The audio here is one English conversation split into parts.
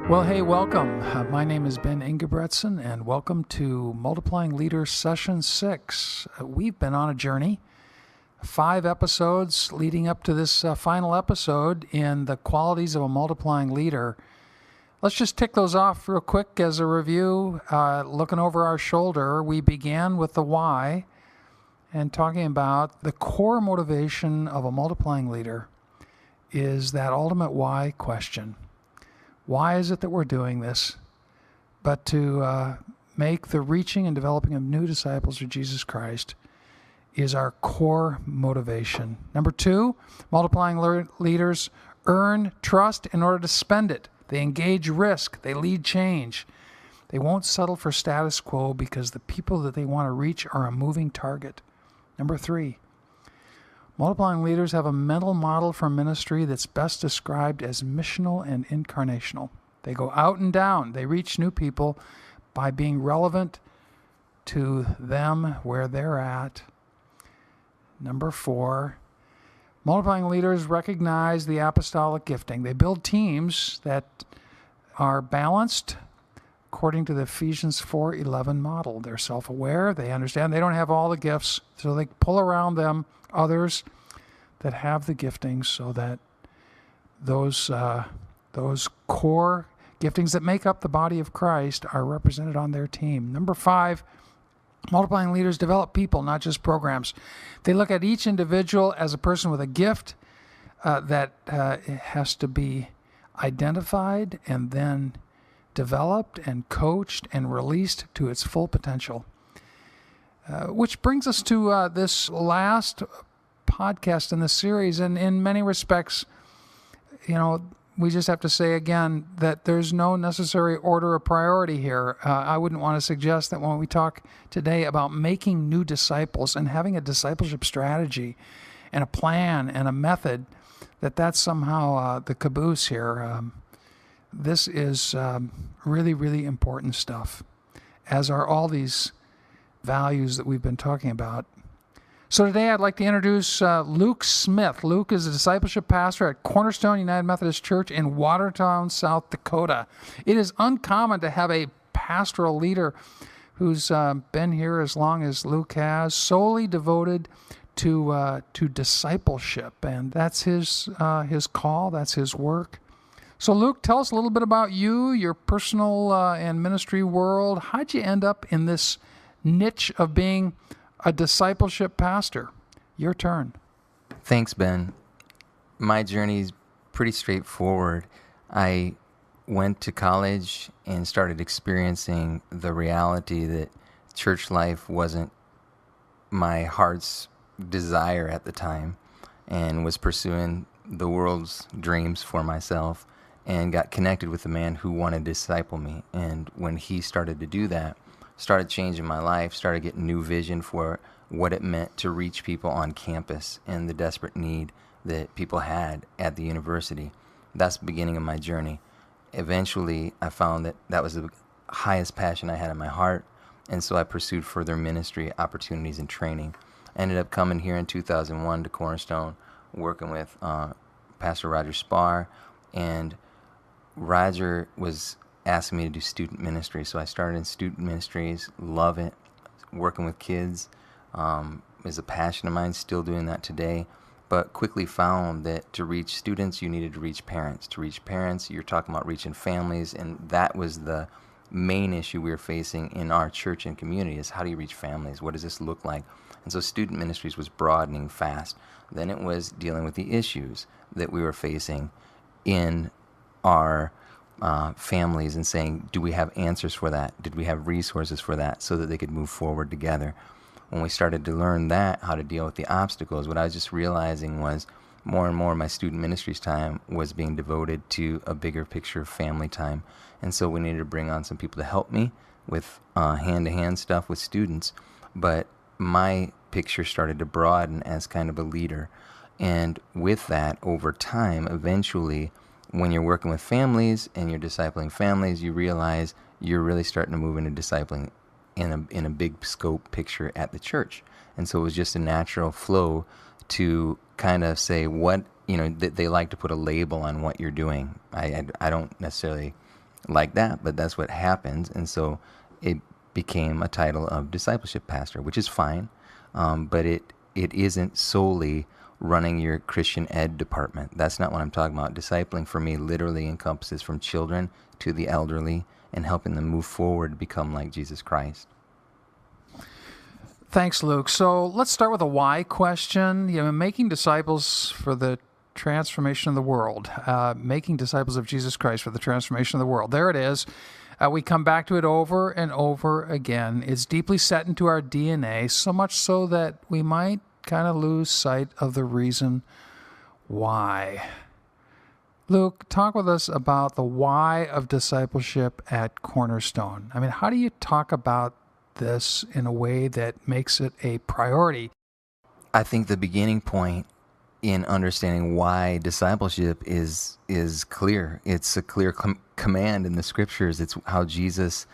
Well, hey, welcome. My name is Ben Ingebretson, and welcome to Multiplying Leaders Session 6. We've been on a journey, 5 episodes leading up to this final episode in the qualities of a multiplying leader. Let's just tick those off real quick as a review. Looking over our shoulder, we began with the why and talking about the core motivation of a multiplying leader is that ultimate why question. Why is it that we're doing this? But to make the reaching and developing of new disciples of Jesus Christ is our core motivation. Number 2, multiplying leaders earn trust in order to spend it. They engage risk. They lead change. They won't settle for status quo because the people that they want to reach are a moving target. Number 3, multiplying leaders have a mental model for ministry that's best described as missional and incarnational. They go out and down. They reach new people by being relevant to them where they're at. Number 4, multiplying leaders recognize the apostolic gifting. They build teams that are balanced according to the Ephesians 4:11 model. They're self-aware. They understand they don't have all the gifts, so they pull around them others that have the giftings so that those core giftings that make up the body of Christ are represented on their team. Number 5, multiplying leaders develop people, not just programs. They look at each individual as a person with a gift that has to be identified and then developed and coached and released to its full potential. Which brings us to this last podcast in the series, and in many respects, we just have to say again that there's no necessary order of priority here. I wouldn't want to suggest that when we talk today about making new disciples and having a discipleship strategy and a plan and a method, that's somehow the caboose here. This is really, really important stuff, as are all these values that we've been talking about. So today I'd like to introduce Luke Smith. Luke is a discipleship pastor at Cornerstone United Methodist Church in Watertown, South Dakota. It is uncommon to have a pastoral leader who's been here as long as Luke has, solely devoted to discipleship, and that's his call, that's his work. So Luke, tell us a little bit about you, your personal and ministry world. How'd you end up in this niche of being a discipleship pastor? Your turn. Thanks, Ben. My journey is pretty straightforward. I went to college and started experiencing the reality that church life wasn't my heart's desire at the time, and was pursuing the world's dreams for myself, and got connected with a man who wanted to disciple me. And when he started to do that, started changing my life, started getting new vision for what it meant to reach people on campus and the desperate need that people had at the university. That's the beginning of my journey. Eventually, I found that was the highest passion I had in my heart, and so I pursued further ministry opportunities and training. I ended up coming here in 2001 to Cornerstone, working with Pastor Roger Spar, and Roger was asking me to do student ministry, so I started in student ministries, love it. Working with kids is a passion of mine, still doing that today, but quickly found that to reach students, you needed to reach parents. To reach parents, you're talking about reaching families, and that was the main issue we were facing in our church and community, is how do you reach families? What does this look like? And so student ministries was broadening fast. Then it was dealing with the issues that we were facing in our families and saying, do we have answers for that? Did we have resources for that so that they could move forward together? When we started to learn that, how to deal with the obstacles, what I was just realizing was more and more of my student ministries time was being devoted to a bigger picture of family time. And so we needed to bring on some people to help me with hand-to-hand stuff with students. But my picture started to broaden as kind of a leader. And with that, over time, eventually, when you're working with families and you're discipling families, you realize you're really starting to move into discipling in a big scope picture at the church. And so it was just a natural flow to kind of say what, they like to put a label on what you're doing. I don't necessarily like that, but that's what happens. And so it became a title of discipleship pastor, which is fine. But it isn't solely running your Christian ed department. That's not what I'm talking about. Discipling for me literally encompasses from children to the elderly and helping them move forward to become like Jesus Christ. Thanks, Luke. So let's start with a why question. Making disciples for the transformation of the world, making disciples of Jesus Christ for the transformation of the world. There it is. We come back to it over and over again. It's deeply set into our DNA, so much so that we might kind of lose sight of the reason why. Luke, talk with us about the why of discipleship at Cornerstone. I mean, how do you talk about this in a way that makes it a priority? I think the beginning point in understanding why discipleship is clear. It's a clear command in the scriptures. It's how Jesus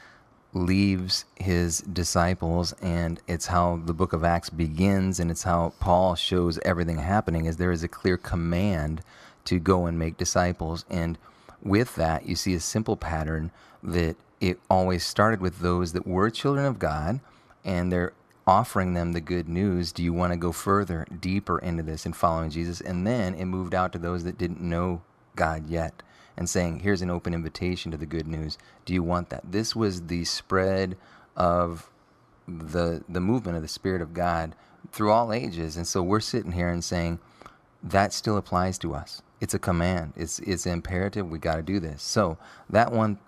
leaves his disciples, and it's how the book of Acts begins, and it's how Paul shows everything happening, is there is a clear command to go and make disciples. And with that, you see a simple pattern that it always started with those that were children of God, and they're offering them the good news. Do you want to go further, deeper into this and following Jesus? And then it moved out to those that didn't know God yet and saying, here's an open invitation to the good news. Do you want that? This was the spread of the movement of the Spirit of God through all ages. And so we're sitting here and saying, that still applies to us. It's a command. It's imperative. We got to do this. So that one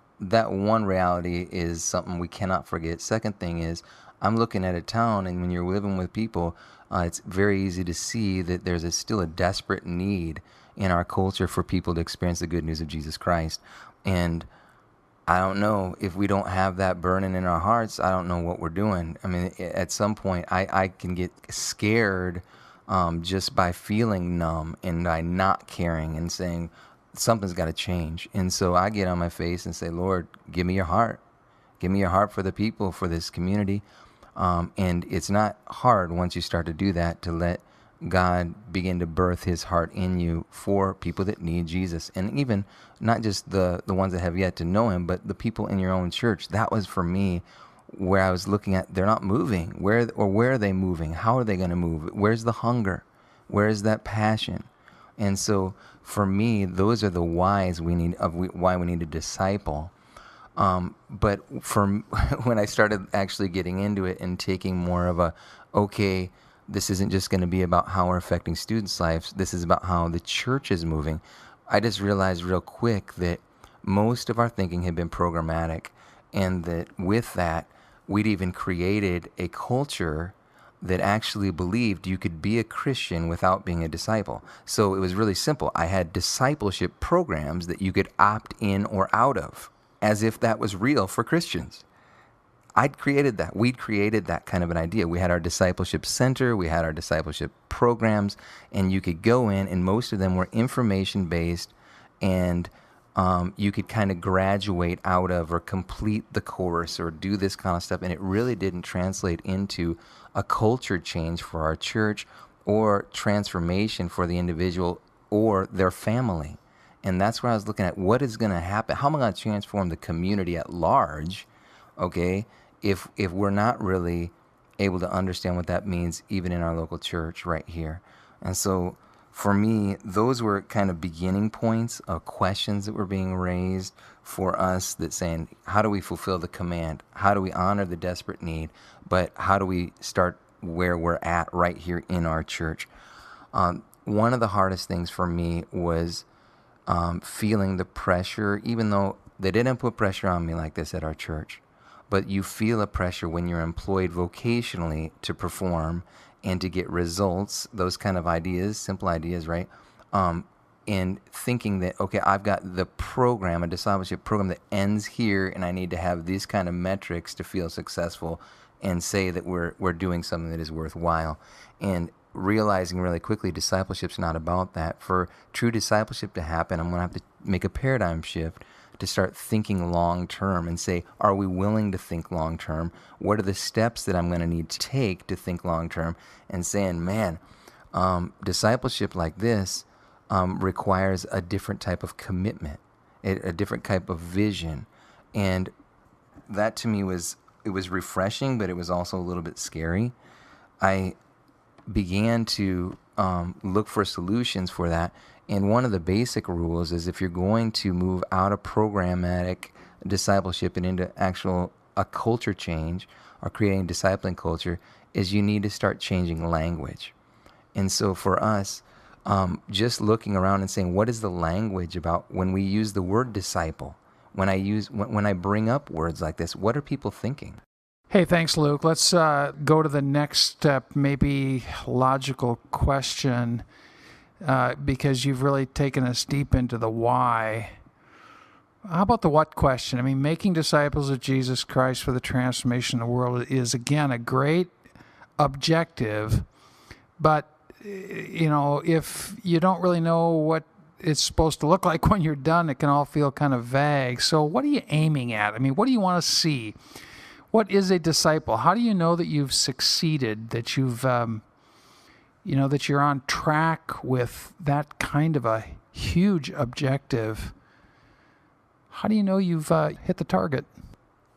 reality is something we cannot forget. Second thing is, I'm looking at a town, and when you're living with people, it's very easy to see that there's still a desperate need in our culture for people to experience the good news of Jesus Christ. And I don't know, if we don't have that burning in our hearts, I don't know what we're doing. I mean, at some point, I can get scared just by feeling numb and by not caring and saying, something's got to change. And so I get on my face and say, Lord, give me your heart. Give me your heart for the people, for this community. And it's not hard once you start to do that to let God begin to birth his heart in you for people that need Jesus. And even not just the ones that have yet to know him, but the people in your own church. That was for me where I was looking at, they're not moving. Where are they moving? How are they going to move? Where's the hunger? Where's that passion? And so for me, those are the whys why we need to disciple. But when I started actually getting into it and taking more of okay, this isn't just going to be about how we're affecting students' lives. This is about how the church is moving. I just realized real quick that most of our thinking had been programmatic, and that with that, we'd even created a culture that actually believed you could be a Christian without being a disciple. So it was really simple. I had discipleship programs that you could opt in or out of, as if that was real for Christians. I'd created that. We'd created that kind of an idea. We had our discipleship center, we had our discipleship programs, and you could go in, and most of them were information-based, and you could kind of graduate out of or complete the course or do this kind of stuff, and it really didn't translate into a culture change for our church or transformation for the individual or their family. And that's where I was looking at what is going to happen. How am I going to transform the community at large, okay, if we're not really able to understand what that means even in our local church right here. And so for me, those were kind of beginning points of questions that were being raised for us, that saying, how do we fulfill the command? How do we honor the desperate need? But how do we start where we're at right here in our church? One of the hardest things for me was feeling the pressure, even though they didn't put pressure on me like this at our church. But you feel a pressure when you're employed vocationally to perform and to get results, those kind of ideas, simple ideas, right? And thinking that, okay, I've got the program, a discipleship program that ends here, and I need to have these kind of metrics to feel successful and say that we're doing something that is worthwhile. And realizing really quickly, discipleship's not about that. For true discipleship to happen, I'm going to have to make a paradigm shift to start thinking long-term and say, are we willing to think long-term? What are the steps that I'm going to need to take to think long-term? And saying, man, discipleship like this requires a different type of commitment. a different type of vision. And that to me was refreshing, but it was also a little bit scary. I began to look for solutions for that. And one of the basic rules is if you're going to move out of programmatic discipleship and into a culture change or creating discipling culture, is you need to start changing language. And so for us, just looking around and saying, what is the language about when we use the word disciple? When I bring up words like this, what are people thinking? Hey, thanks, Luke. Let's go to the next step, maybe logical question, because you've really taken us deep into the why. How about the what question? I mean, making disciples of Jesus Christ for the transformation of the world is, again, a great objective, but, if you don't really know what it's supposed to look like when you're done, it can all feel kind of vague. So what are you aiming at? I mean, what do you want to see? What is a disciple? How do you know that you've succeeded, that you've, that you're on track with that kind of a huge objective? How do you know you've hit the target?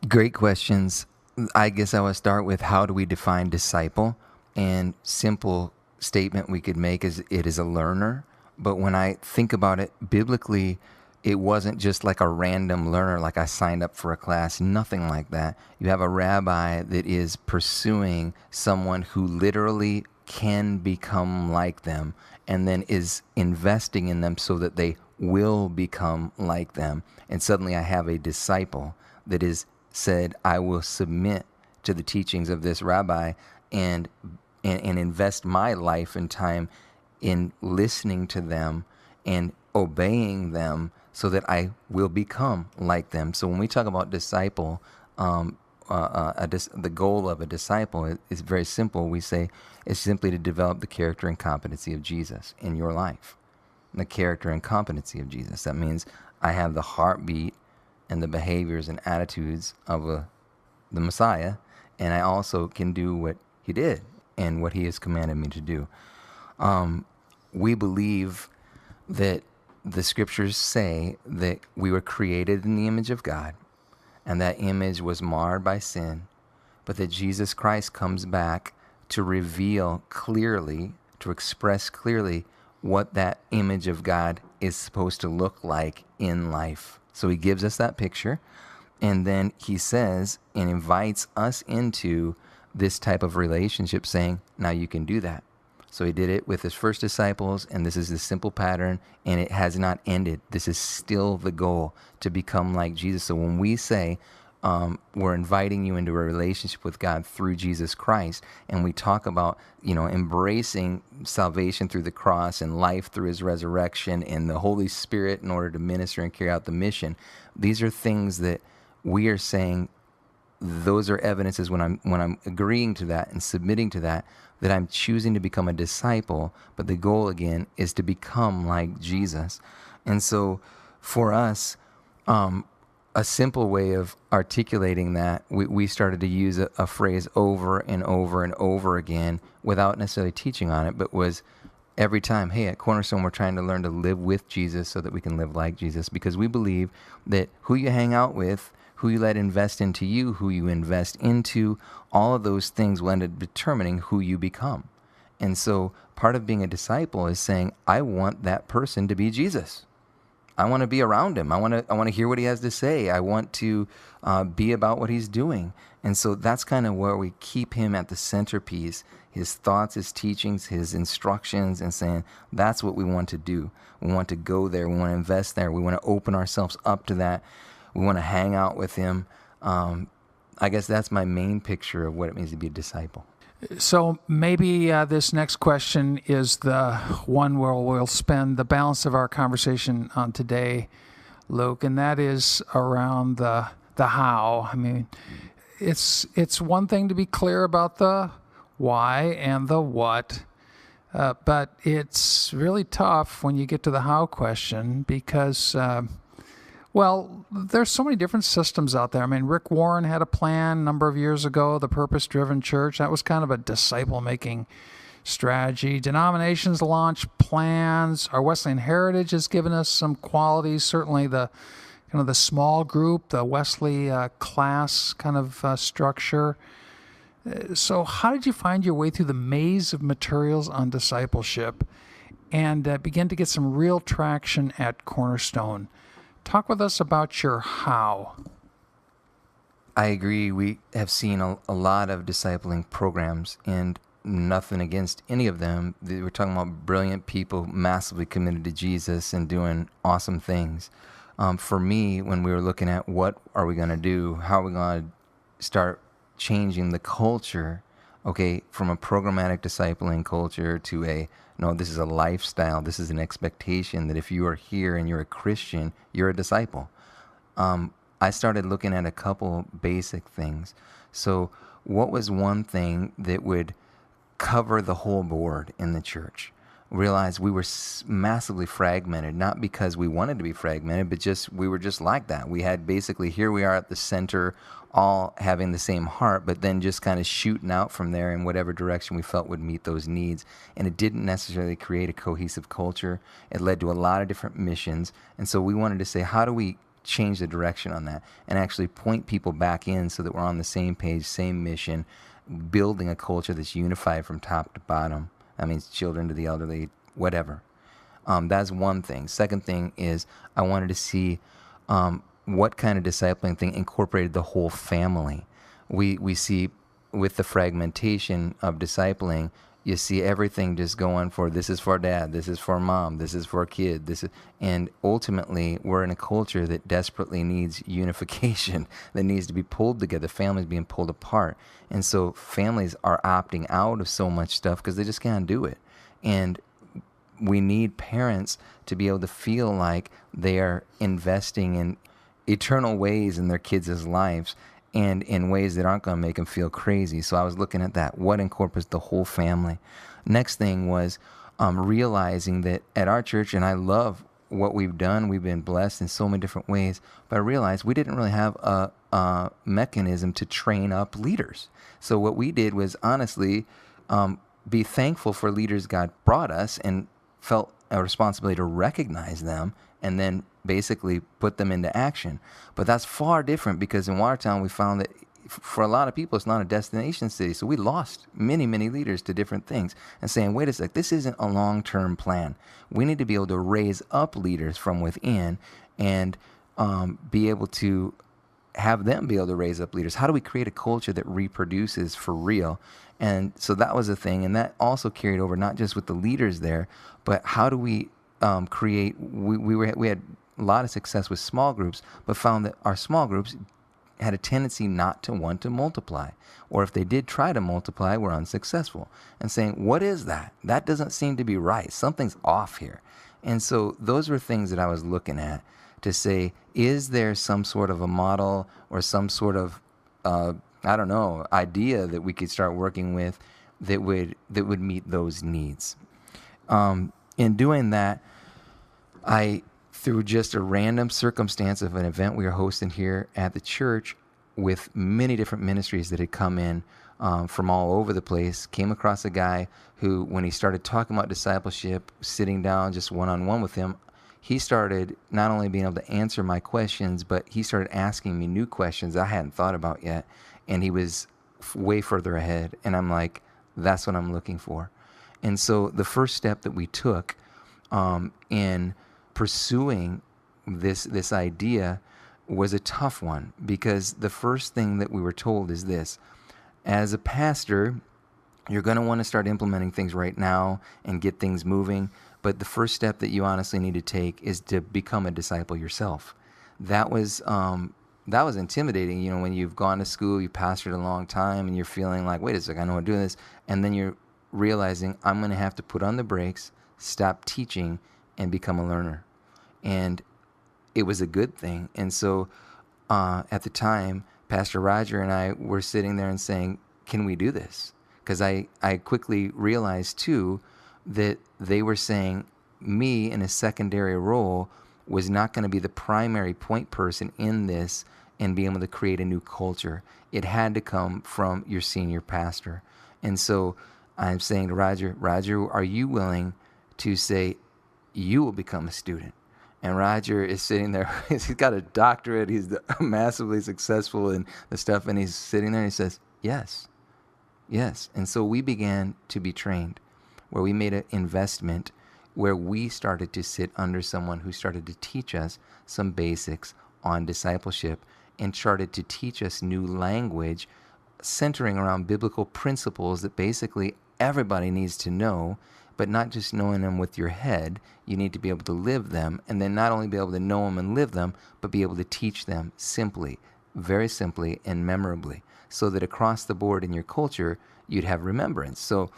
Great questions. I guess I would start with, how do we define disciple? And simple statement we could make is, it is a learner. But when I think about it biblically, it wasn't just like a random learner, like I signed up for a class, nothing like that. You have a rabbi that is pursuing someone who literally can become like them, and then is investing in them so that they will become like them. And suddenly I have a disciple that is said, I will submit to the teachings of this rabbi and invest my life and time in listening to them and obeying them so that I will become like them. So when we talk about disciple, the goal of a disciple is very simple. We say it's simply to develop the character and competency of Jesus in your life. The character and competency of Jesus. That means I have the heartbeat and the behaviors and attitudes of the Messiah, and I also can do what he did and what he has commanded me to do. We believe that the scriptures say that we were created in the image of God, and that image was marred by sin, but that Jesus Christ comes back to reveal clearly, to express clearly what that image of God is supposed to look like in life. So he gives us that picture, and then he says and invites us into this type of relationship, saying, now you can do that. So he did it with his first disciples, and this is the simple pattern, and it has not ended. This is still the goal, to become like Jesus. So when we say we're inviting you into a relationship with God through Jesus Christ, and we talk about, embracing salvation through the cross and life through his resurrection and the Holy Spirit in order to minister and carry out the mission, these are things that we are saying, those are evidences when I'm agreeing to that and submitting to that I'm choosing to become a disciple. But the goal, again, is to become like Jesus. And so for us, a simple way of articulating that, we started to use a phrase over and over and over again without necessarily teaching on it, but was every time, hey, at Cornerstone, we're trying to learn to live with Jesus so that we can live like Jesus, because we believe that who you hang out with, who you let invest into you, who you invest into, all of those things will end up determining who you become. And so part of being a disciple is saying, I want that person to be Jesus. I want to be around him. I want to hear what he has to say. I want to be about what he's doing. And so that's kind of where we keep him at the centerpiece, his thoughts, his teachings, his instructions, and saying, that's what we want to do. We want to go there. We want to invest there. We want to open ourselves up to that. We want to hang out with him. I guess that's my main picture of what it means to be a disciple. So maybe this next question is the one where we'll spend the balance of our conversation on today, Luke, and that is around the how. I mean, it's one thing to be clear about the why and the what, but it's really tough when you get to the how question because well, there's so many different systems out there. I mean, Rick Warren had a plan a number of years ago, the Purpose-Driven Church. That was kind of a disciple-making strategy. Denominations launch plans. Our Wesleyan heritage has given us some qualities. Certainly the kind of the small group, the Wesley class kind of structure. So how did you find your way through the maze of materials on discipleship and begin to get some real traction at Cornerstone? Talk with us about your how. I agree. We have seen a lot of discipling programs, and nothing against any of them. We're talking about brilliant people, massively committed to Jesus and doing awesome things. For me, when we were looking at what are we going to do, how are we going to start changing the culture, okay, from a programmatic discipling culture to no, this is a lifestyle, this is an expectation that if you are here and you're a Christian, you're a disciple. I started looking at a couple basic things. So what was one thing that would cover the whole board in the church? Realized we were massively fragmented, not because we wanted to be fragmented, but just we were just like that. We had basically, here we are at the center, all having the same heart, but then just kind of shooting out from there in whatever direction we felt would meet those needs. And it didn't necessarily create a cohesive culture. It led to a lot of different missions. And so we wanted to say, how do we change the direction on that and actually point people back in so that we're on the same page, same mission, building a culture that's unified from top to bottom. That means children to the elderly, whatever. That's one thing. Second thing is I wanted to see what kind of discipling thing incorporated the whole family. We see with the fragmentation of discipling, you see everything just going for this is for dad, this is for mom, this is for kid, and ultimately we're in a culture that desperately needs unification, that needs to be pulled together. Families being pulled apart, and so families are opting out of so much stuff because they just can't do it. And we need parents to be able to feel like they are investing in eternal ways in their kids' lives, and in ways that aren't going to make them feel crazy. So I was looking at that. What incorporates the whole family? Next thing was realizing that at our church, and I love what we've done, we've been blessed in so many different ways, but I realized we didn't really have a mechanism to train up leaders. So what we did was honestly be thankful for leaders God brought us and felt a responsibility to recognize them and then basically put them into action. But that's far different because in Watertown we found that for a lot of people it's not a destination city. So we lost many, many leaders to different things and saying, wait a sec, this isn't a long-term plan. We need to be able to raise up leaders from within and be able to have them be able to raise up leaders. How do we create a culture that reproduces for real? And so that was a thing. And that also carried over not just with the leaders there, but how do we create, we had a lot of success with small groups, but found that our small groups had a tendency not to want to multiply. Or if they did try to multiply, were unsuccessful. And saying, what is that? That doesn't seem to be right. Something's off here. And so those were things that I was looking at to say, is there some sort of a model or some sort of, idea that we could start working with that would meet those needs? In doing that, through just a random circumstance of an event we were hosting here at the church with many different ministries that had come in from all over the place, came across a guy who, when he started talking about discipleship, sitting down just one-on-one with him, he started not only being able to answer my questions, but he started asking me new questions I hadn't thought about yet. And he was way further ahead. And I'm like, that's what I'm looking for. And so the first step that we took in pursuing this idea was a tough one, because the first thing that we were told is this: as a pastor, you're going to want to start implementing things right now and get things moving, but the first step that you honestly need to take is to become a disciple yourself. That was intimidating, when you've gone to school, you pastored a long time, and you're feeling like, wait a second, I know I'm doing this, and then you're realizing I'm going to have to put on the brakes, stop teaching, and become a learner. And it was a good thing. And so at the time, Pastor Roger and I were sitting there and saying, can we do this? Because I quickly realized, too, that they were saying me in a secondary role was not going to be the primary point person in this and be able to create a new culture. It had to come from your senior pastor. And so I'm saying to Roger, Roger, are you willing to say you will become a student? And Roger is sitting there. He's got a doctorate. He's massively successful in the stuff. And he's sitting there and he says, yes, yes. And so we began to be trained, where we made an investment, where we started to sit under someone who started to teach us some basics on discipleship and started to teach us new language centering around biblical principles that basically everybody needs to know, but not just knowing them with your head. You need to be able to live them, and then not only be able to know them and live them, but be able to teach them simply, very simply and memorably, so that across the board in your culture, you'd have remembrance. So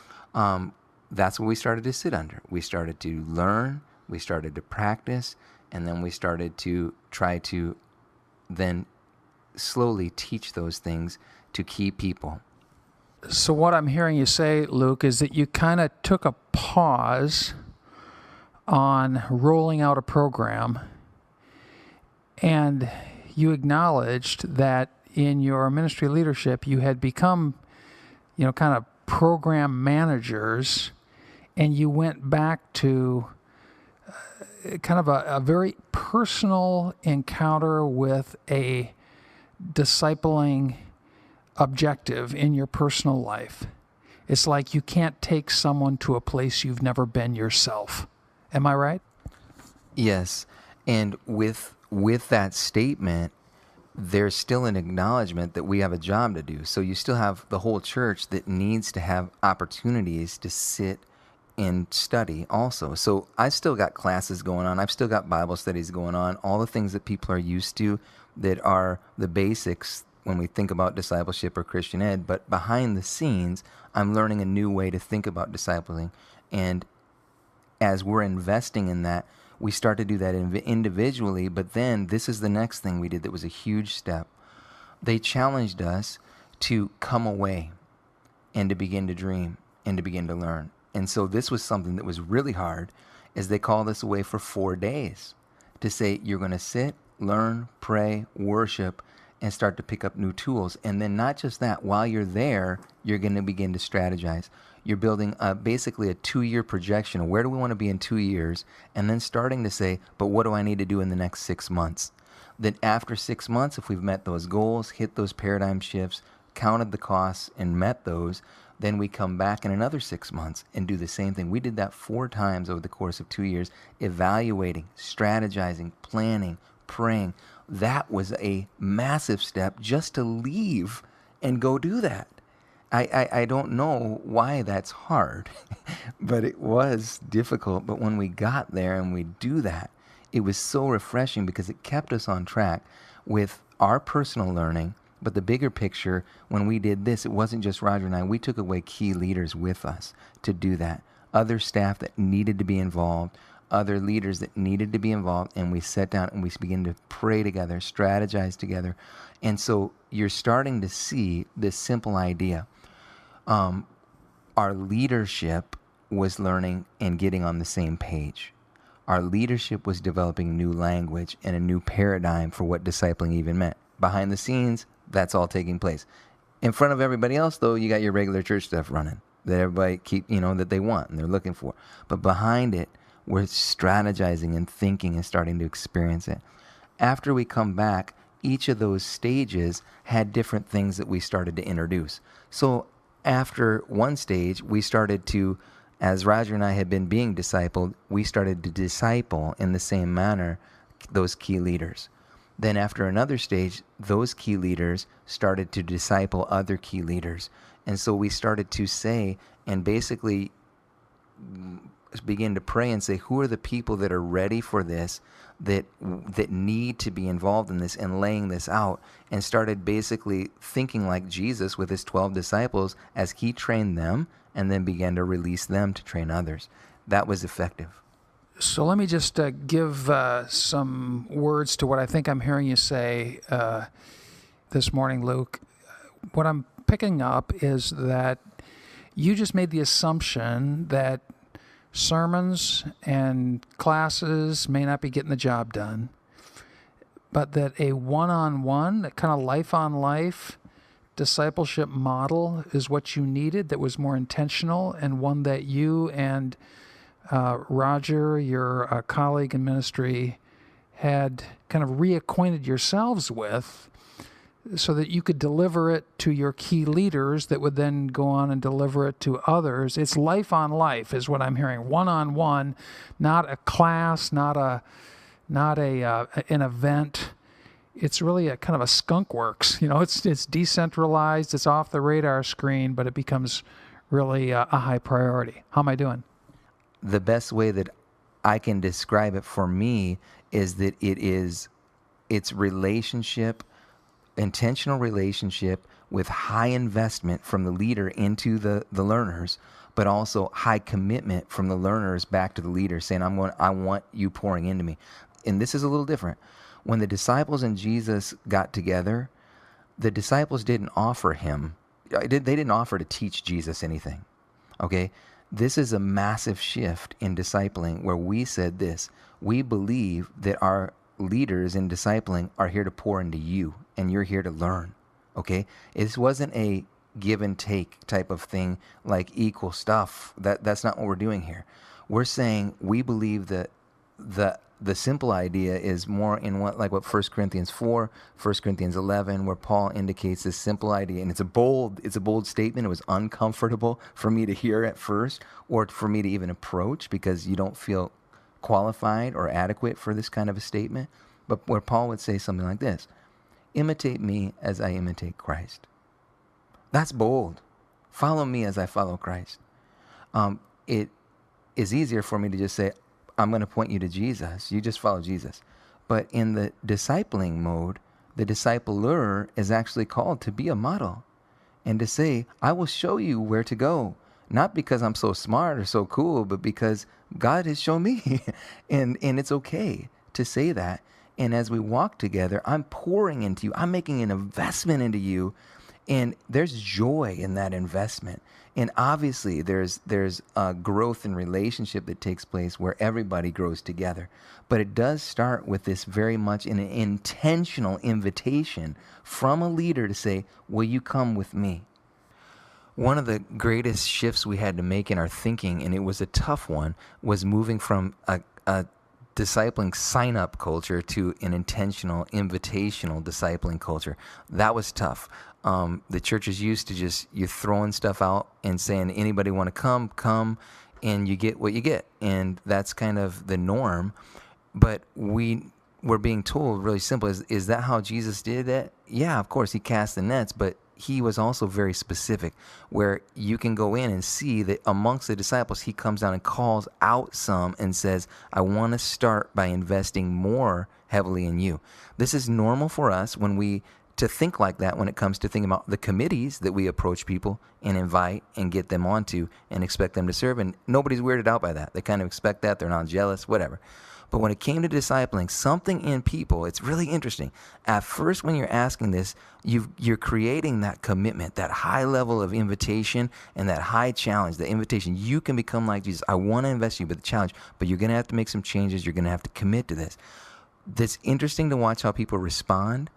that's what we started to sit under. We started to learn, we started to practice, and then we started to try to then slowly teach those things to key people. So what I'm hearing you say, Luke, is that you kind of took a pause on rolling out a program, and you acknowledged that in your ministry leadership, you had become, kind of program managers, and you went back to kind of a very personal encounter with a discipling objective in your personal life. It's like you can't take someone to a place you've never been yourself. Am I right? Yes. And with that statement, there's still an acknowledgement that we have a job to do. So you still have the whole church that needs to have opportunities to sit and study also. So I've still got classes going on. I've still got Bible studies going on, all the things that people are used to that are the basics when we think about discipleship or Christian ed. But behind the scenes, I'm learning a new way to think about discipling. And as we're investing in that, we start to do that individually. But then this is the next thing we did that was a huge step. They challenged us to come away and to begin to dream and to begin to learn. And so this was something that was really hard, as they called us away for 4 days to say, you're going to sit, learn, pray, worship, and start to pick up new tools. And then not just that, while you're there, you're going to begin to strategize. You're building basically a 2-year projection of where do we want to be in 2 years, and then starting to say, but what do I need to do in the next 6 months? Then after 6 months, if we've met those goals, hit those paradigm shifts, counted the costs, and met those, then we come back in another 6 months and do the same thing. We did that 4 times over the course of 2 years, evaluating, strategizing, planning, praying. That was a massive step just to leave and go do that. I don't know why that's hard, but it was difficult. But when we got there and we do that, it was so refreshing because it kept us on track with our personal learning. But the bigger picture, when we did this, it wasn't just Roger and I. We took away key leaders with us to do that. Other staff that needed to be involved, other leaders that needed to be involved, and we sat down and we began to pray together, strategize together. And so you're starting to see this simple idea. Our leadership was learning and getting on the same page. Our leadership was developing new language and a new paradigm for what discipling even meant. Behind the scenes, that's all taking place. In front of everybody else, though, you got your regular church stuff running that everybody that they want and they're looking for. But behind it, we're strategizing and thinking and starting to experience it. After we come back, each of those stages had different things that we started to introduce. So after one stage, we started to, as Roger and I had been being discipled, we started to disciple in the same manner those key leaders. Then after another stage, those key leaders started to disciple other key leaders. And so we started to say and basically begin to pray and say, who are the people that are ready for this, that need to be involved in this and laying this out, and started basically thinking like Jesus with his 12 disciples as he trained them and then began to release them to train others. That was effective. So let me just give some words to what I think I'm hearing you say this morning, Luke. What I'm picking up is that you just made the assumption that sermons and classes may not be getting the job done, but that a one-on-one, that kind of life-on-life discipleship model is what you needed that was more intentional, and one that you and Roger, your colleague in ministry, had kind of reacquainted yourselves with so that you could deliver it to your key leaders that would then go on and deliver it to others. It's life on life is what I'm hearing, one-on-one, not a class, not an event. It's really a kind of a skunk works. It's decentralized, it's off the radar screen, but it becomes really a high priority. How am I doing? The best way that I can describe it for me is that it's relationship, intentional relationship with high investment from the leader into the learners, but also high commitment from the learners back to the leader, saying, I want you pouring into me. And this is a little different. When the disciples and Jesus got together, the disciples didn't offer they didn't offer to teach Jesus anything. Okay? This is a massive shift in discipling where we said this: we believe that our leaders in discipling are here to pour into you, and you're here to learn. Okay? This wasn't a give and take type of thing, like equal stuff. That's not what we're doing here. We're saying we believe that the simple idea is more in what 1 Corinthians 4, 1 Corinthians 11, where Paul indicates this simple idea, and it's a bold statement. It was uncomfortable for me to hear at first, or for me to even approach, because you don't feel qualified or adequate for this kind of a statement. But where Paul would say something like this: imitate me as I imitate Christ. That's bold. Follow me as I follow Christ. It is easier for me to just say, I'm going to point you to Jesus. You just follow Jesus. But in the discipling mode, the discipler is actually called to be a model and to say, I will show you where to go. Not because I'm so smart or so cool, but because God has shown me. and it's okay to say that. And as we walk together, I'm pouring into you. I'm making an investment into you. And there's joy in that investment. And obviously there's a growth in relationship that takes place where everybody grows together. But it does start with this very much an intentional invitation from a leader to say, will you come with me? One of the greatest shifts we had to make in our thinking, and it was a tough one, was moving from a discipling sign-up culture to an intentional, invitational discipling culture. That was tough. The church is used to you throwing stuff out and saying, anybody want to come, and you get what you get. And that's kind of the norm. But we're being told really simple, is that how Jesus did it? Yeah, of course, he cast the nets, but he was also very specific, where you can go in and see that amongst the disciples, he comes down and calls out some and says, I want to start by investing more heavily in you. This is normal for us to think like that when it comes to thinking about the committees that we approach people and invite and get them onto and expect them to serve. And nobody's weirded out by that. They kind of expect that. They're not jealous, whatever. But when it came to discipling, something in people, it's really interesting. At first, when you're asking this, you're creating that commitment, that high level of invitation and that high challenge, the invitation. You can become like Jesus. I want to invest in you, but the challenge, but you're going to have to make some changes. You're going to have to commit to this. It's interesting to watch how people respond.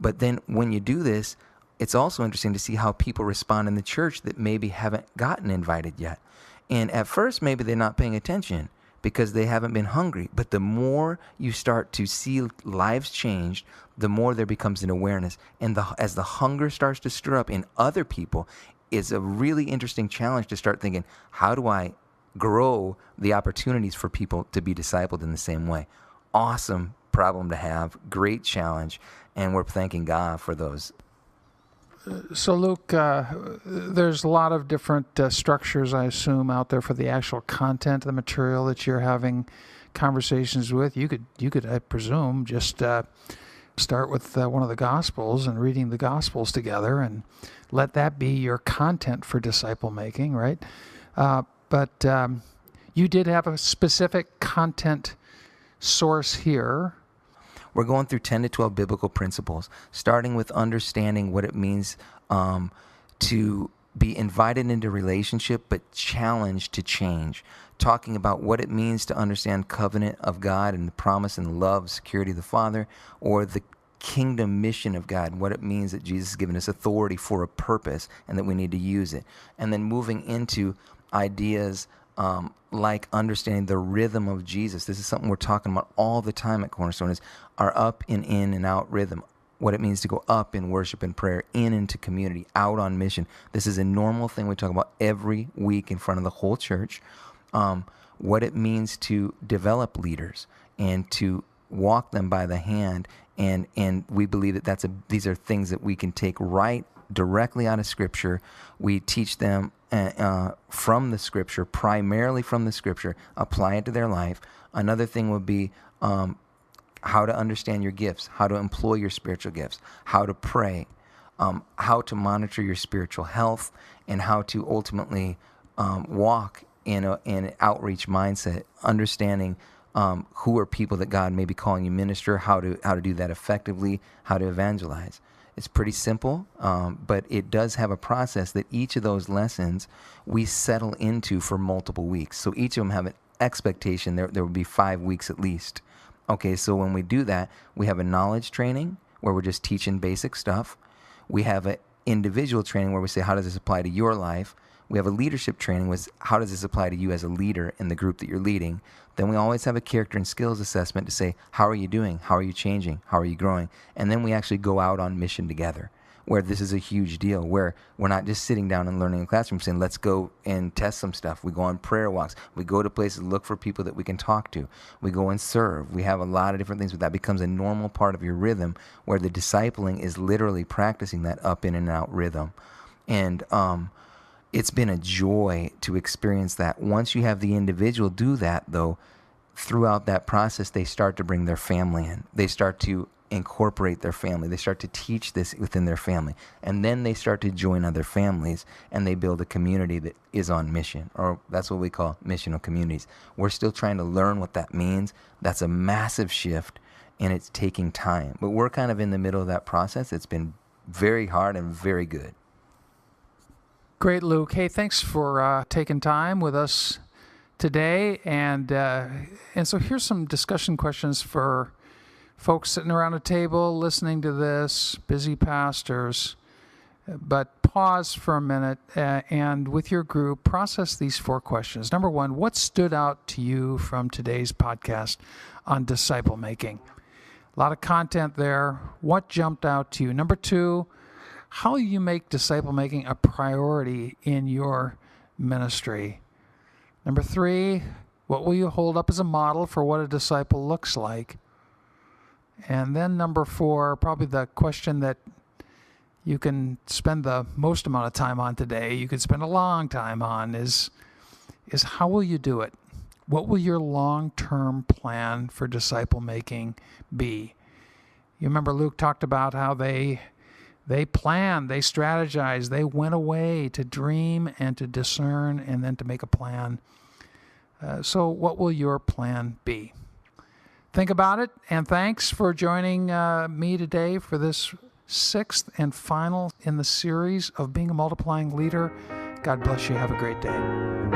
But then when you do this, it's also interesting to see how people respond in the church that maybe haven't gotten invited yet. And at first, maybe they're not paying attention because they haven't been hungry. But the more you start to see lives changed, the more there becomes an awareness. And as the hunger starts to stir up in other people, it's a really interesting challenge to start thinking, how do I grow the opportunities for people to be discipled in the same way? Awesome problem to have, great challenge. And we're thanking God for those. So, Luke, there's a lot of different structures, I assume, out there for the actual content of the material that you're having conversations with. You could, I presume, just start with one of the Gospels and reading the Gospels together and let that be your content for disciple making, right? But you did have a specific content source here. We're going through 10 to 12 biblical principles, starting with understanding what it means to be invited into relationship, but challenged to change. Talking about what it means to understand covenant of God and the promise and the love, security of the Father, or the kingdom mission of God, what it means that Jesus has given us authority for a purpose and that we need to use it. And then moving into ideas like understanding the rhythm of Jesus. This is something we're talking about all the time at Cornerstone, is our up and in and out rhythm. What it means to go up in worship and prayer, in into community, out on mission. This is a normal thing we talk about every week in front of the whole church. What it means to develop leaders and to walk them by the hand. And we believe that these are things that we can take right directly out of Scripture. We teach them from the Scripture, primarily from the Scripture, apply it to their life. Another thing would be how to understand your gifts, how to employ your spiritual gifts, how to pray, how to monitor your spiritual health, and how to ultimately walk in an outreach mindset, understanding who are people that God may be calling you minister, how to do that effectively, how to evangelize. It's pretty simple, but it does have a process that each of those lessons we settle into for multiple weeks. So each of them have an expectation. There will be 5 weeks at least. Okay, so when we do that, we have a knowledge training where we're just teaching basic stuff. We have an individual training where we say, how does this apply to your life? We have a leadership training with how does this apply to you as a leader in the group that you're leading? Then we always have a character and skills assessment to say, how are you doing? How are you changing? How are you growing? And then we actually go out on mission together, where this is a huge deal, where we're not just sitting down and learning in a classroom saying, let's go and test some stuff. We go on prayer walks. We go to places, look for people that we can talk to. We go and serve. We have a lot of different things, but that becomes a normal part of your rhythm, where the discipling is literally practicing that up in and out rhythm. And it's been a joy to experience that. Once you have the individual do that, though, throughout that process, they start to bring their family in. They start to incorporate their family. They start to teach this within their family. And then they start to join other families, and they build a community that is on mission, or that's what we call missional communities. We're still trying to learn what that means. That's a massive shift, and it's taking time. But we're kind of in the middle of that process. It's been very hard and very good. Great, Luke. Hey, thanks for taking time with us today. And so here's some discussion questions for folks sitting around a table listening to this, busy pastors. But pause for a minute and with your group, process these 4 questions. Number 1, what stood out to you from today's podcast on disciple making? A lot of content there. What jumped out to you? Number 2, how will you make disciple making a priority in your ministry? Number 3, what will you hold up as a model for what a disciple looks like? And then number 4, probably the question that you can spend the most amount of time on today, you could spend a long time on, is how will you do it? What will your long-term plan for disciple making be? You remember Luke talked about how they planned, they strategized, they went away to dream and to discern and then to make a plan. So what will your plan be? Think about it, and thanks for joining me today for this 6th and final in the series of Being a Multiplying Leader. God bless you. Have a great day.